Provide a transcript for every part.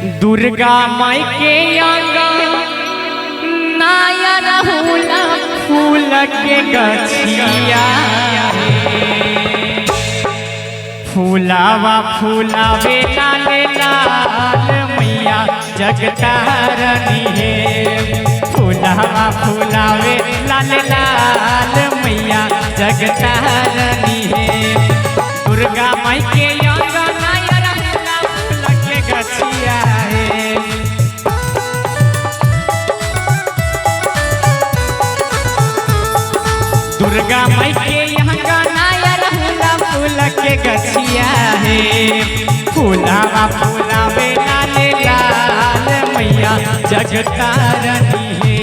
दुर्गा माई के आंगन नाया रहुला फूल के गछिया फूलावा फूलावे लाल लाल मैया जगतारनी है। फूलावा फूलावे लाल लाल मैया जगतारनी है। दुर्गा माई के आंगन नाया रहुला फूल के गछिया है। दुर्गा माई के यहाँ गाना रहुला फूल के गछिया है। फूलावा फूलावे लाल लाल मैया जगतारनी है।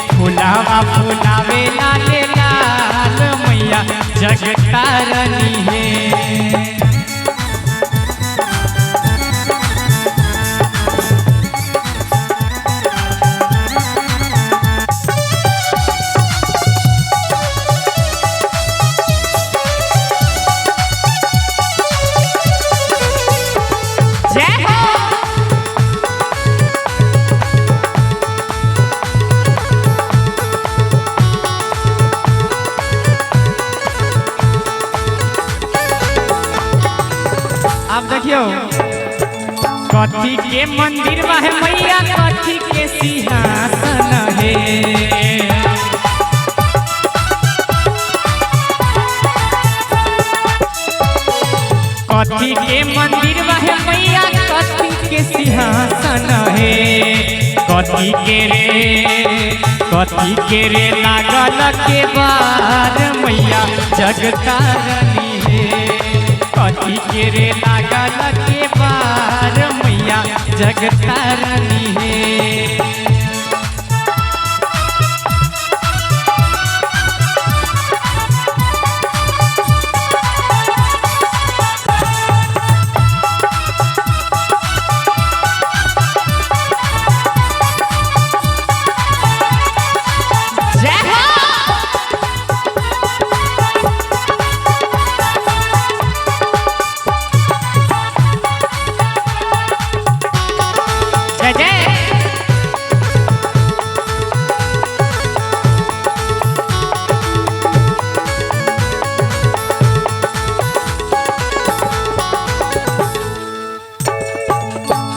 फूलावा फूलावे लाल लाल मैया जगतारनी है। अब देखियो कथी के मंदिर में है मैया कथी के सिंहासन है। कथी के मंदिर में है मैया कथी के सिंहासन है। कथी के रे लागल के बार मैया जगतारनी है। कथी के रे लागल के बार मैया जगतारनी है।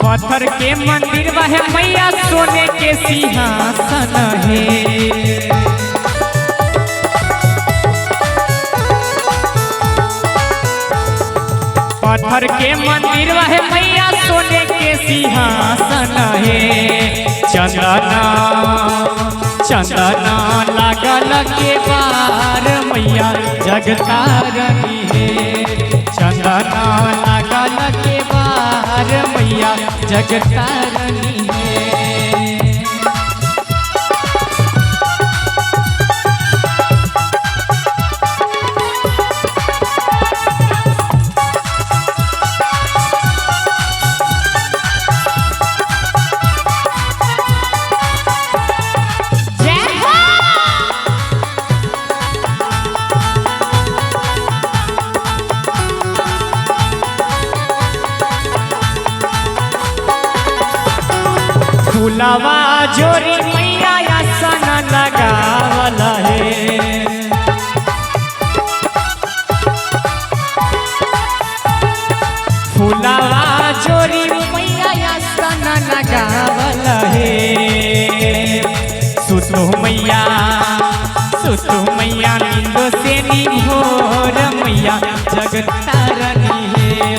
पत्थर के मंदिर में मैया सोने के सिंहासन है। पत्थर के मंदिर में मैया सोने के सिंहासन है। चंदना लागल के बार मैया जगतारनी है। चंदना लागल के बार मैया जगतारनी है। फूलावा जोरी मैया आसन लगावल है। फूलावा जोरी मैया आसन लगावल है। सुतु मैया नींद से निभोर मैया जगतारनी है।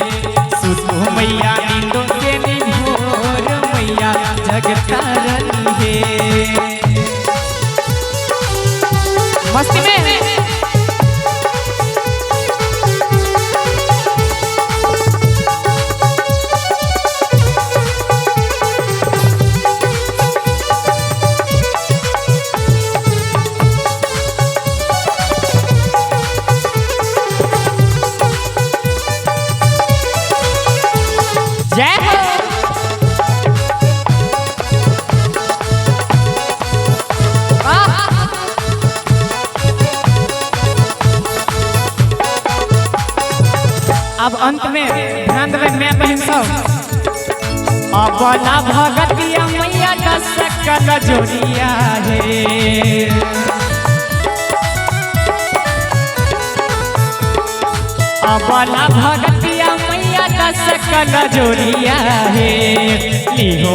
सुतु मैया नींद से निभोर मैया जगतारनी है। मस्ती में जय हो। अब अंत में ध्यान देवे मैं बहन सब अबला भगतिया मैया का सकल जोड़िया है। अबला भगतिया मैया का सकल जोड़िया है। लिहो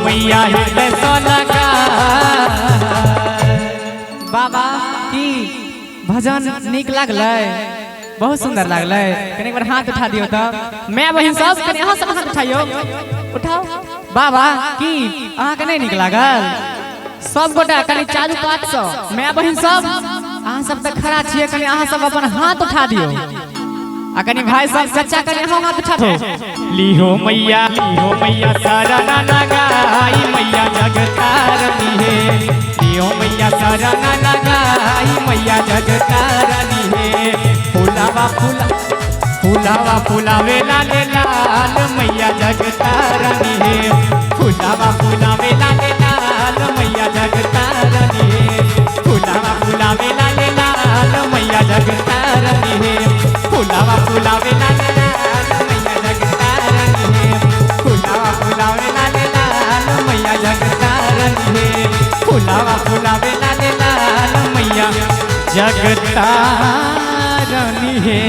मैया हृदय तो लगा। बाबा की भजन निक लागलै, बहुत सुंदर लागलै। कने एक बार हाथ उठा दियो तो मैं बहिन सब कने अहाँ सब हाथ उठाइयो, उठाओ। बाबा की अहाँ के नहीं निक लागल? सब गोटा कने चालू 500 मैं बहिन सब अहाँ सब तक खड़ा छिए, कने अहाँ सब अपन हाथ उठा दियो। आ कने भाई सब चाचा कने अहाँ हाथ उठा दो। लिहो मैया शरण लगाई मैया जगतारनी है। लिहो मैया शरण लगाई मैया जगतारनी है। फुलावे लाले लाल मैया जगतारनी है। फुलावे लाले लाल मैया जगतारनी है। फुलावे लाले लाल मैया जगतारनी है। फुलावे लाले लाल मैया जगतारनी है। फुलावे लाले लाल मैया जगतारनी है। फुलावे लाले लाल मैया जगतारनी है।